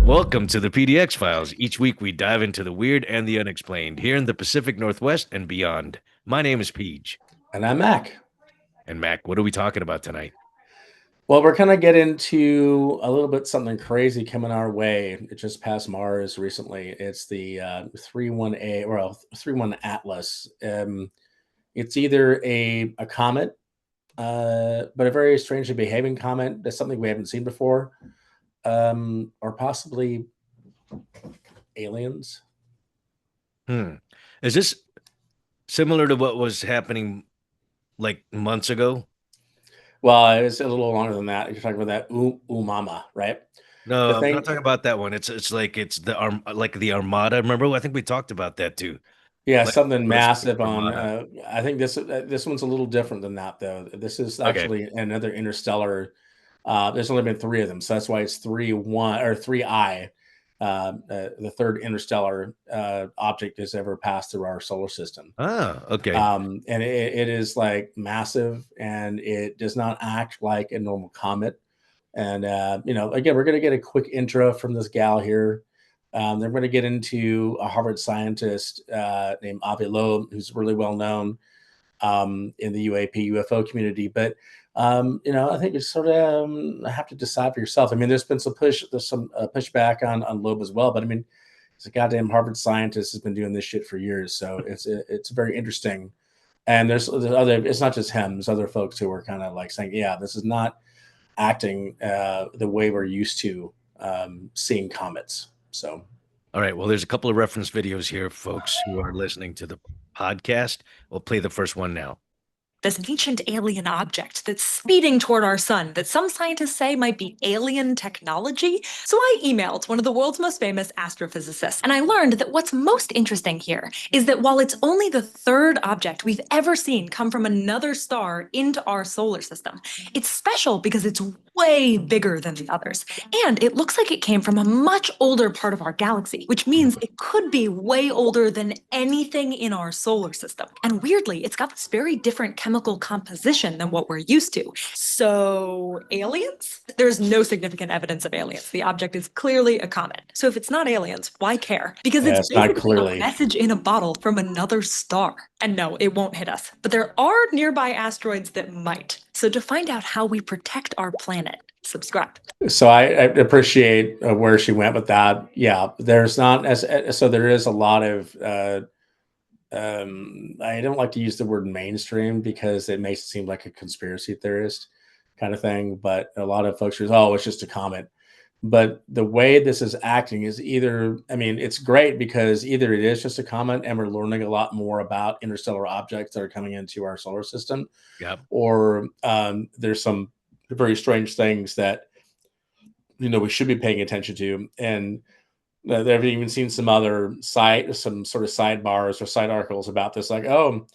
Welcome to the PDX files. Each week we dive into the weird and the unexplained here in the Pacific Northwest and beyond. My name is Peej. And I'm Mac. And Mac, what are we talking about tonight? Well, we're going to get into a little bit something crazy coming our way. It just passed Mars recently. It's the 31A or 31 Atlas. It's either a comet, but a very strangely behaving comet. That's something we haven't seen before, or possibly aliens. Is this similar to what was happening like months ago? Well, it's a little longer than that. You're talking about that Umama, right? No, The I'm not thing, talking about that one. It's like it's the Armada. Remember? I think we talked about that too. yeah, Like something First Space massive on. Armada. I think this one's a little different than that, though. This is Okay. actually another interstellar. There's only been three of them, so that's why it's 3-1 or 3I. The third interstellar object has ever passed through our solar system. Okay. And it is like massive, and it does not act like a normal comet. And again, we're going to get a quick intro from this gal here. They're going to get into a Harvard scientist named Avi Loeb, who's really well known in the UFO community. But I think you sort of have to decide for yourself. I mean, there's some pushback on Loeb as well. But I mean, he's a goddamn Harvard scientist, has been doing this shit for years, so it's very interesting. And there's other. It's not just him. There's other folks who are kind of like saying, yeah, this is not acting the way we're used to seeing comets. So, All right. Well, there's a couple of reference videos here, folks who are listening to the podcast. We'll play the first one now. This ancient alien object that's speeding toward our sun that some scientists say might be alien technology. So I emailed one of the world's most famous astrophysicists, and I learned that what's most interesting here is that while it's only the third object we've ever seen come from another star into our solar system, it's special because it's way bigger than the others. And it looks like it came from a much older part of our galaxy, which means it could be way older than anything in our solar system. And weirdly, it's got this very different chemical composition than what we're used to. So, aliens? There's no significant evidence of aliens. The object is clearly a comet. So if it's not aliens, why care? Because yeah, it's not basically clearly a message in a bottle from another star. And no, it won't hit us. But there are nearby asteroids that might. So to find out how we protect our planet, subscribe. So I appreciate where she went with that. Yeah, there's not as so there is a lot of. I don't like to use the word mainstream because it makes it seem like a conspiracy theorist kind of thing. But a lot of folks are, oh, it's just a comet. But the way this is acting is either, I mean, it's great because either it is just a comet and we're learning a lot more about interstellar objects that are coming into our solar system, Yep. or there's some very strange things that we should be paying attention to. And they've even seen some sort of sidebars or side articles about this, like, oh,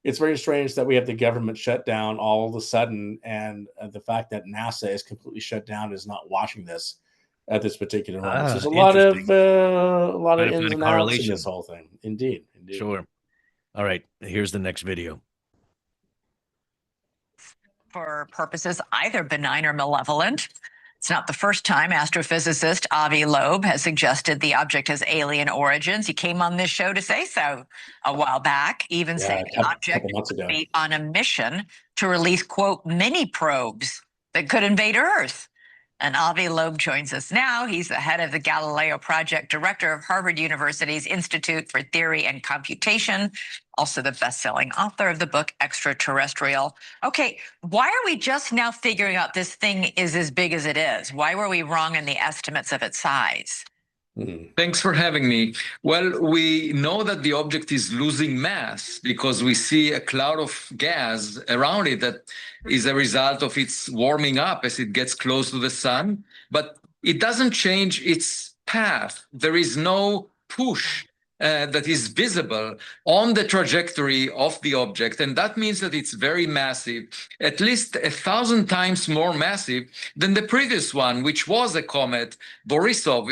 it's very strange that we have the government shut down all of a sudden, and the fact that NASA is completely shut down is not watching this at this particular moment. So there's a lot of Interesting. ins Find a and outs in correlation. this whole thing. Indeed. Sure. All right. Here's the next video. For purposes either benign or malevolent. It's not the first time astrophysicist Avi Loeb has suggested the object has alien origins. He came on this show to say so a while back, even saying the object would be on a mission to release, quote, mini probes that could invade Earth. And Avi Loeb joins us now. He's the head of the Galileo Project, director of Harvard University's Institute for Theory and Computation, also the best-selling author of the book Extraterrestrial. Okay, why are we just now figuring out this thing is as big as it is? Why were we wrong in the estimates of its size? Thanks for having me. Well, we know that the object is losing mass because we see a cloud of gas around it that is a result of its warming up as it gets close to the sun, but it doesn't change its path. There is no push that is visible on the trajectory of the object. And that means that it's very massive, at least 1,000 times more massive than the previous one, which was a comet, Borisov,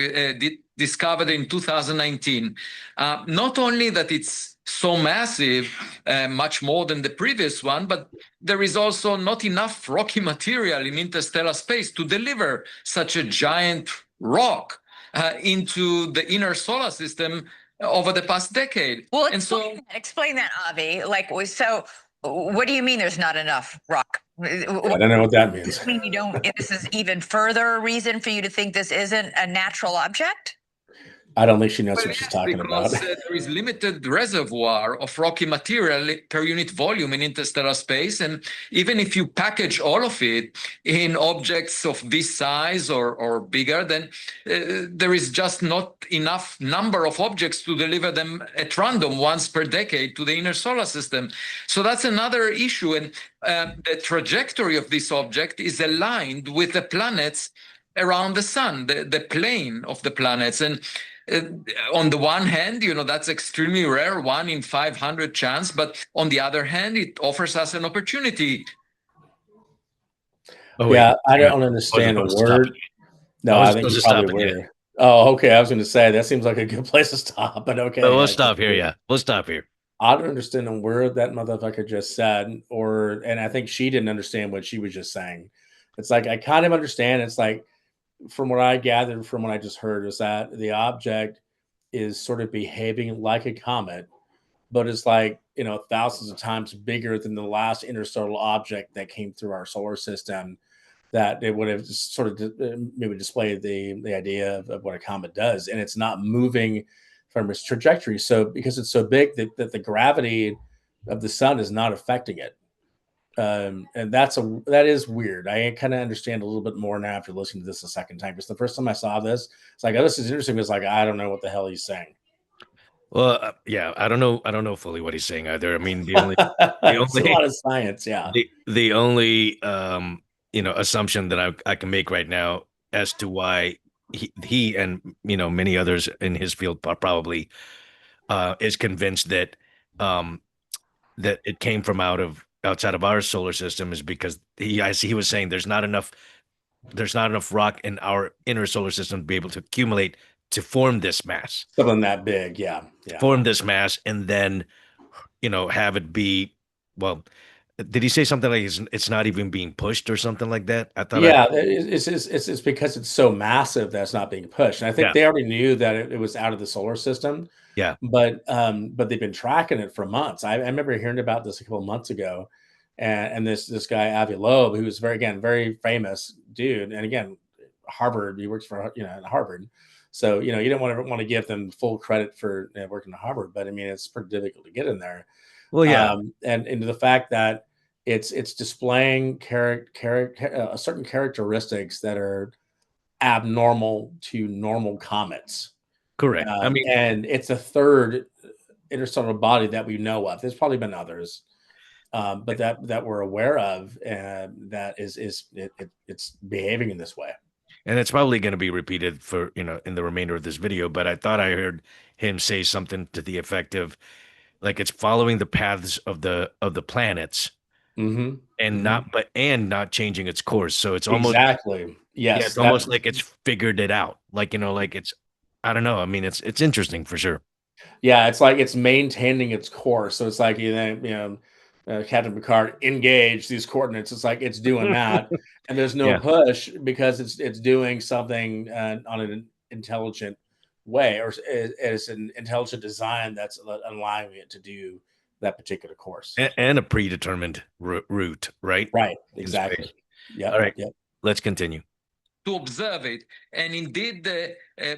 discovered in 2019. Not only that it's so massive, much more than the previous one, but there is also not enough rocky material in interstellar space to deliver such a giant rock. into the inner solar system over the past decade. Well, and so explain that, Avi. Like, so what do you mean there's not enough rock? I don't know what that means. I mean, you don't, this is even further reason for you to think this isn't a natural object? I don't think she knows Well, what she's yes, talking about. because there is limited reservoir of rocky material per unit volume in interstellar space. And even if you package all of it in objects of this size or bigger, then there is just not enough number of objects to deliver them at random once per decade to the inner solar system. So that's another issue. And the trajectory of this object is aligned with the planets around the sun, the plane of the planets. And on the one hand, that's extremely rare, 1 in 500 chance. But on the other hand, it offers us an opportunity. Oh, Yeah, I hang on. don't understand a Wasn't supposed to stop word. it yet. No, I I wasn't think you supposed to probably stop it yet. were. Oh, okay. I was going to say that seems like a good place to stop, but okay. But we'll I stop think here. Yeah, we'll stop here. I don't understand a word that motherfucker just said, and I think she didn't understand what she was just saying. It's like I kind of understand. It's like from what I gathered from what I just heard is that the object is sort of behaving like a comet, but it's like thousands of times bigger than the last interstellar object that came through our solar system. That it would have just sort of maybe displayed the idea of what a comet does, and it's not moving from its trajectory. So because it's so big that the gravity of the sun is not affecting it, and that is weird. I kind of understand a little bit more now after listening to this a second time. Because the first time I saw this, it's like, oh, this is interesting. It's like I don't know what the hell he's saying. Well, yeah, I don't know fully what he's saying either. I mean, It's a lot of science, yeah. the only assumption that I can make right now as to why he and many others in his field probably is convinced that that it came from outside of our solar system is because he was saying there's not enough rock in our inner solar system to be able to accumulate to form this mass. Something that big, yeah. Form this mass and then have it be, well, did he say something like it's not even being pushed or something like that? I thought it's because it's so massive that's not being pushed. And I think they already knew that it was out of the solar system. Yeah. But they've been tracking it for months. I remember hearing about this a couple of months ago, and this guy Avi Loeb, who was very famous dude, and again, Harvard. He works for at Harvard, so you don't want to give them full credit for working at Harvard, but I mean it's pretty difficult to get in there. Well, yeah, and into the fact that it's displaying certain characteristics that are abnormal to normal comets. Correct. I mean, and it's a third interstellar body that we know of. There's probably been others, but that we're aware of, and that it's behaving in this way. And it's probably going to be repeated for in the remainder of this video. But I thought I heard him say something to the effect of, like, it's following the paths of the planets, and not changing its course. So it's almost exactly it's almost like it's figured it out. Like like it's. I don't know. I mean, it's interesting for sure. Yeah, it's like it's maintaining its course. So it's like Captain Picard engage these coordinates. It's like it's doing that, and there's no push because it's doing something on an intelligent way, or it's an intelligent design that's allowing it to do that particular course and a predetermined route, right? Right. Exactly. Yeah. All right. Yep. Let's continue. To observe it. And indeed,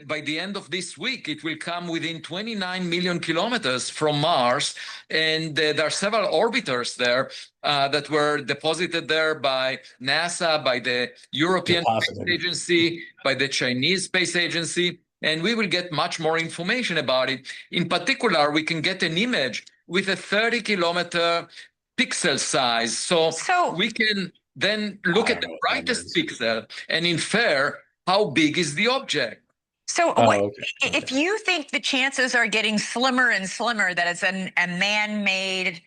by the end of this week, it will come within 29 million kilometers from Mars. And there are several orbiters there that were deposited there by NASA, by the European Space Agency, by the Chinese Space Agency. And we will get much more information about it. In particular, we can get an image with a 30-kilometer pixel size. So we can then look at the brightest pixel and infer how big is the object. So if you think the chances are getting slimmer and slimmer that it's a man-made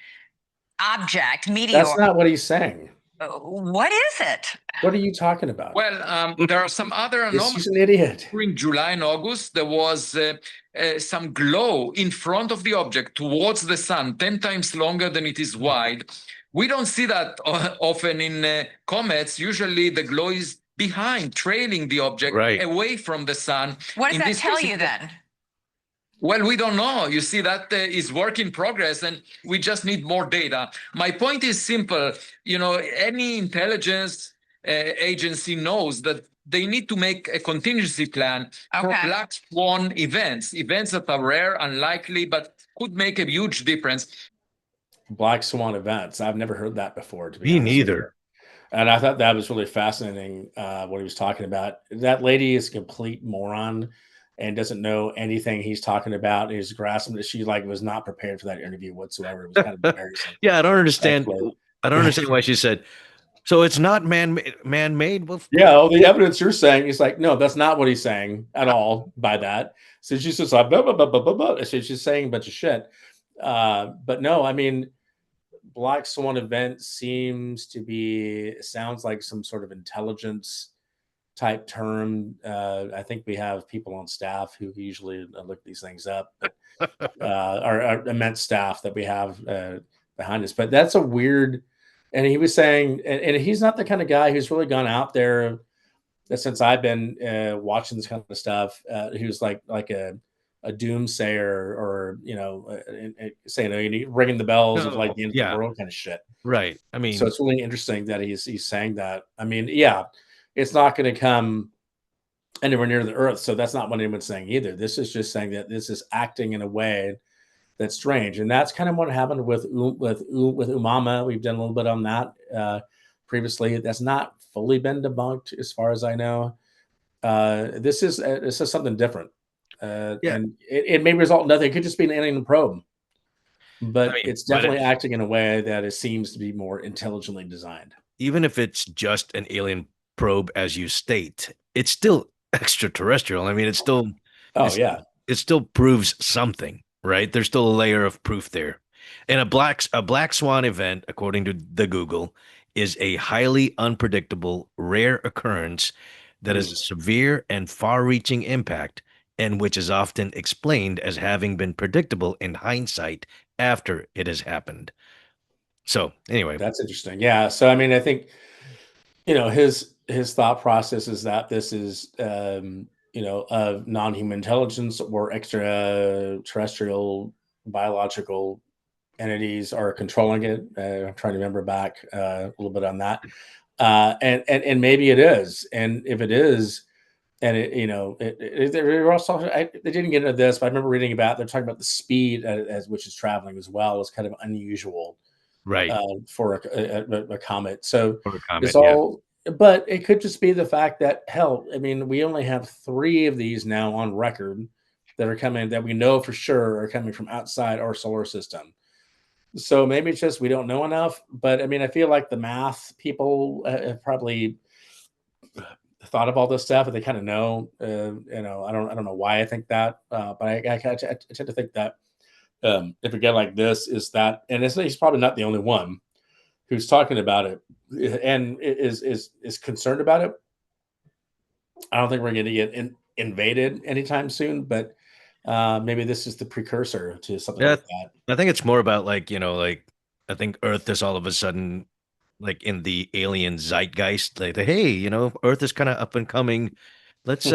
object, meteor. That's not what he's saying. What is it? What are you talking about? Well, there are some other anomalies. He's an idiot. During July and August, there was some glow in front of the object towards the sun, 10 times longer than it is wide. We don't see that often in comets. Usually the glow is behind, trailing the object Right. away from the sun. What does In that this tell case, you then? well, we don't know. You see, that is work in progress, and we just need more data. My point is simple. You know, any intelligence agency knows that they need to make a contingency plan for Okay. black swan events, events that are rare, unlikely, but could make a huge difference. Black swan events. I've never heard that before, to be Me honest with you. neither. And I thought that was really fascinating what he was talking about. That lady is a complete moron and doesn't know anything he's talking about. He's grasping that she like was not prepared for that interview whatsoever. It was kind of embarrassing. Yeah, I don't understand. Actually. I don't understand why she said. So it's not man-made. Well, Yeah, all the evidence you're saying, he's like, no, that's not what he's saying at all by that. So she's just like, blah, blah, blah, blah, blah, blah. So she's saying a bunch of shit. But no, I mean, Black Swan event sounds like some sort of intelligence type term. I think we have people on staff who usually look these things up, but our immense staff that we have behind us. But that's a weird. And he was saying, and he's not the kind of guy who's really gone out there since I've been watching this kind of stuff. He was like a doomsayer, or saying ringing the bells of like the end of the world kind of shit. Right. I mean, so it's really interesting that he's saying that. I mean, yeah, it's not going to come anywhere near the Earth, so that's not what anyone's saying either. This is just saying that this is acting in a way that's strange, and that's kind of what happened with Umama. We've done a little bit on that previously. That's not fully been debunked, as far as I know. This is something different, and it may result in nothing. It could just be an alien probe, but it's definitely acting in a way that it seems to be more intelligently designed. Even if it's just an alien probe, as you state, it's still extraterrestrial. I mean, it's still. It still proves something. Right? There's still a layer of proof there. And a black swan event, according to the Google, is a highly unpredictable, rare occurrence that has a severe and far-reaching impact, and which is often explained as having been predictable in hindsight after it has happened. So anyway, that's interesting. Yeah. So I mean, I think his thought process is that this is of non-human intelligence or extraterrestrial biological entities are controlling it. I'm trying to remember back a little bit on that. And maybe it is. And if it is, and they're also, they didn't get into this, but I remember reading about, they're talking about the speed as which is traveling as well is kind of unusual. Right. For a comet. So it's all, but it could just be the fact that, hell, I mean, we only have 3 of these now on record that are coming, that we know for sure are coming from outside our solar system. So maybe it's just we don't know enough. But I mean, I feel like the math people have probably thought of all this stuff, and they kind of know. I don't know why I think that, but I tend to think that if a guy like this is that, and he's probably not the only one who's talking about it and is concerned about it. I don't think we're going to get invaded anytime soon, but maybe this is the precursor to something like that. I think it's more about like I think Earth is all of a sudden like in the alien zeitgeist, like hey, Earth is kind of up and coming. Let's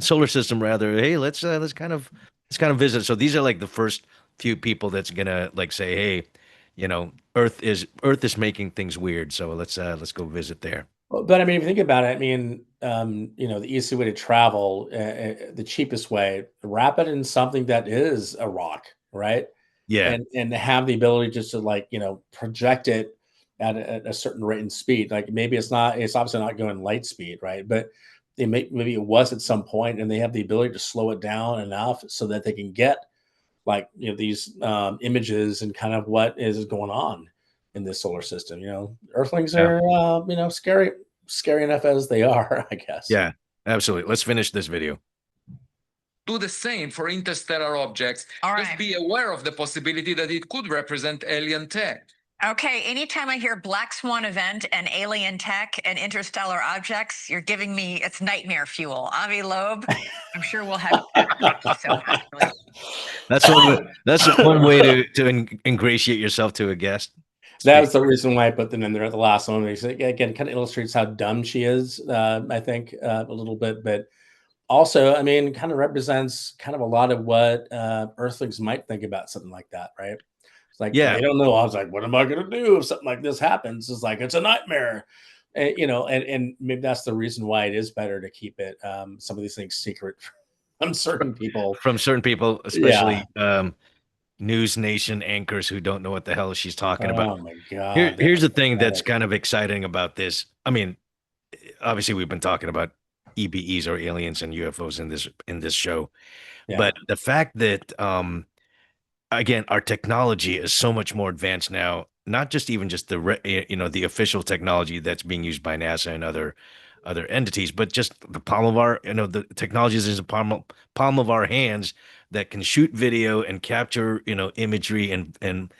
solar system rather. Hey, let's kind of visit. So these are like the first few people that's gonna like say, hey, Earth is making things weird. So let's go visit there. But I mean, if you think about it, I mean, the easiest way to travel, the cheapest way, wrap it in something that is a rock, right? Yeah. And have the ability just to project it at a certain rate and speed. Like maybe it's obviously not going light speed, right? But maybe it was at some point, and they have the ability to slow it down enough so that they can get these images and kind of what is going on in this solar system. Earthlings are scary enough as they are, I guess. Yeah, absolutely. Let's finish this video. Do the same for interstellar objects. All right. Just be aware of the possibility that it could represent alien tech. Okay, anytime I hear black swan event and alien tech and interstellar objects, you're giving me, it's nightmare fuel. Avi Loeb, I'm sure we'll have. That's one way to ingratiate yourself to a guest. That was the reason why I put them in there at the last one. Again, kind of illustrates how dumb she is, I think, a little bit. But also, I mean, kind of represents kind of a lot of what Earthlings might think about something like that, right? It's like Yeah, they don't know. I was like, what am I going to do if something like this happens? It's like it's a nightmare, and maybe that's the reason why it is better to keep it some of these things secret from certain people. from certain people, Yeah. especially News Nation anchors who don't know what the hell she's talking about. Oh my God, that Here's was the thing that's pathetic. kind of exciting about this. I mean, obviously we've been talking about EBEs or aliens and UFOs in this show, Yeah. but the fact that again, our technology is so much more advanced now, not just even just the official technology that's being used by NASA and other entities, but just the palm of our, the technologies is the palm of our hands that can shoot video and capture, imagery and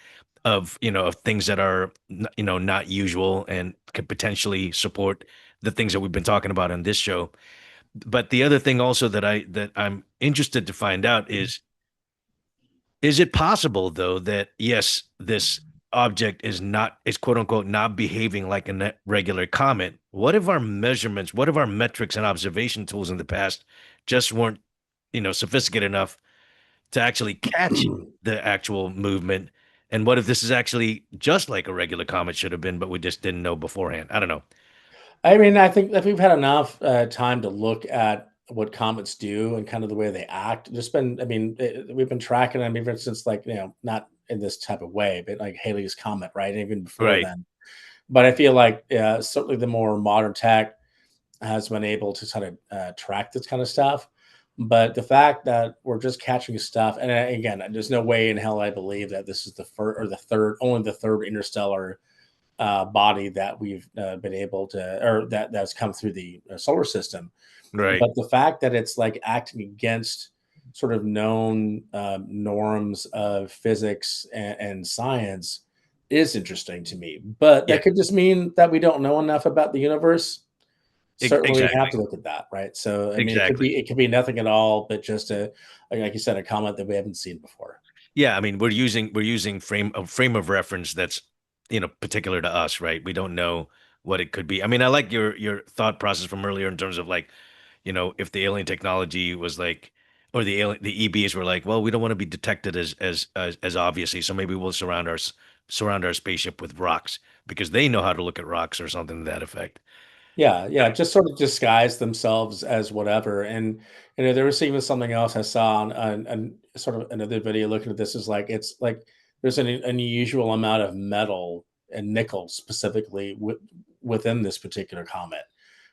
of, of things that are, not usual and could potentially support the things that we've been talking about on this show. But the other thing also that I'm interested to find out is it possible, though, that yes, this object is quote unquote not behaving like a regular comet? What if our measurements, what if our metrics and observation tools in the past just weren't, sophisticated enough to actually catch the actual movement? And what if this is actually just like a regular comet should have been, but we just didn't know beforehand? I don't know. I mean, I think that we've had enough time to look at what comets do and kind of the way they act. There's been, I mean, we've been tracking them even since like, not in this type of way, but like Halley's Comet, right? Even before Right. then. But I feel like certainly the more modern tech has been able to sort of track this kind of stuff. But the fact that we're just catching stuff, and again, there's no way in hell I believe that this is the first or the third, only the third interstellar body that we've been able to, or that's come through the solar system. Right. But the fact that it's like acting against sort of known norms of physics and science is interesting to me. But Yeah. that could just mean that we don't know enough about the universe. Certainly, we have Exactly. to look at that, right? So, I mean, Exactly. it could be nothing at all, but just like you said, a comment that we haven't seen before. Yeah, I mean, we're using frame of reference that's, particular to us, right? We don't know what it could be. I mean, I like your thought process from earlier in terms of like, if the alien technology was like, or the EBs were like, well, we don't want to be detected as obviously, so maybe we'll surround our spaceship with rocks because they know how to look at rocks or something to that effect. Yeah, yeah, just sort of disguise themselves as whatever. And there was even something else I saw on sort of another video looking at this is like it's like there's an unusual amount of metal and nickel specifically within this particular comet.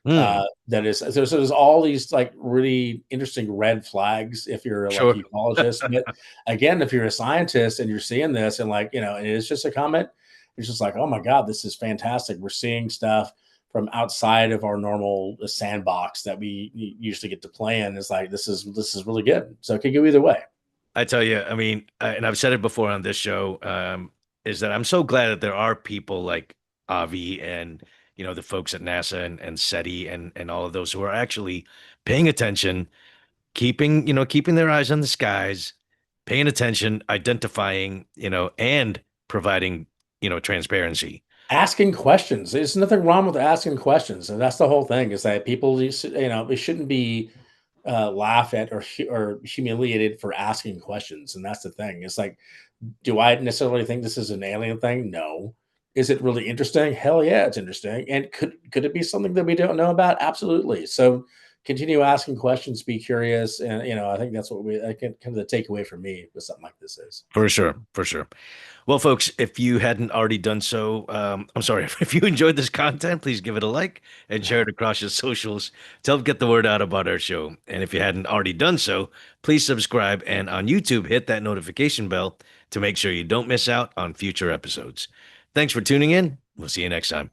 Hmm. That is there's all these like really interesting red flags if you're like Sure. a ufologist. But again, if you're a scientist and you're seeing this and like, and it's just a comet, it's just like, oh my God, this is fantastic. We're seeing stuff from outside of our normal sandbox that we usually get to play in. It's like this is really good. So it could go either way. I tell you, I mean, and I've said it before on this show, is that I'm so glad that there are people like Avi and the folks at NASA and SETI and all of those who are actually paying attention, keeping their eyes on the skies, paying attention, identifying, and providing, transparency. Asking questions. There's nothing wrong with asking questions, and that's the whole thing. Is that people, we shouldn't be laughed at or humiliated for asking questions, and that's the thing. It's like, do I necessarily think this is an alien thing? No. Is it really interesting? Hell yeah, it's interesting. And could it be something that we don't know about? Absolutely. So continue asking questions, be curious, and I think that's what I can kind of the takeaway for me with something like this is. For sure, for sure. Well, folks, if you hadn't already done so, I'm sorry, if you enjoyed this content, please give it a like and share it across your socials to help get the word out about our show. And if you hadn't already done so, please subscribe and on YouTube, hit that notification bell to make sure you don't miss out on future episodes. Thanks for tuning in. We'll see you next time.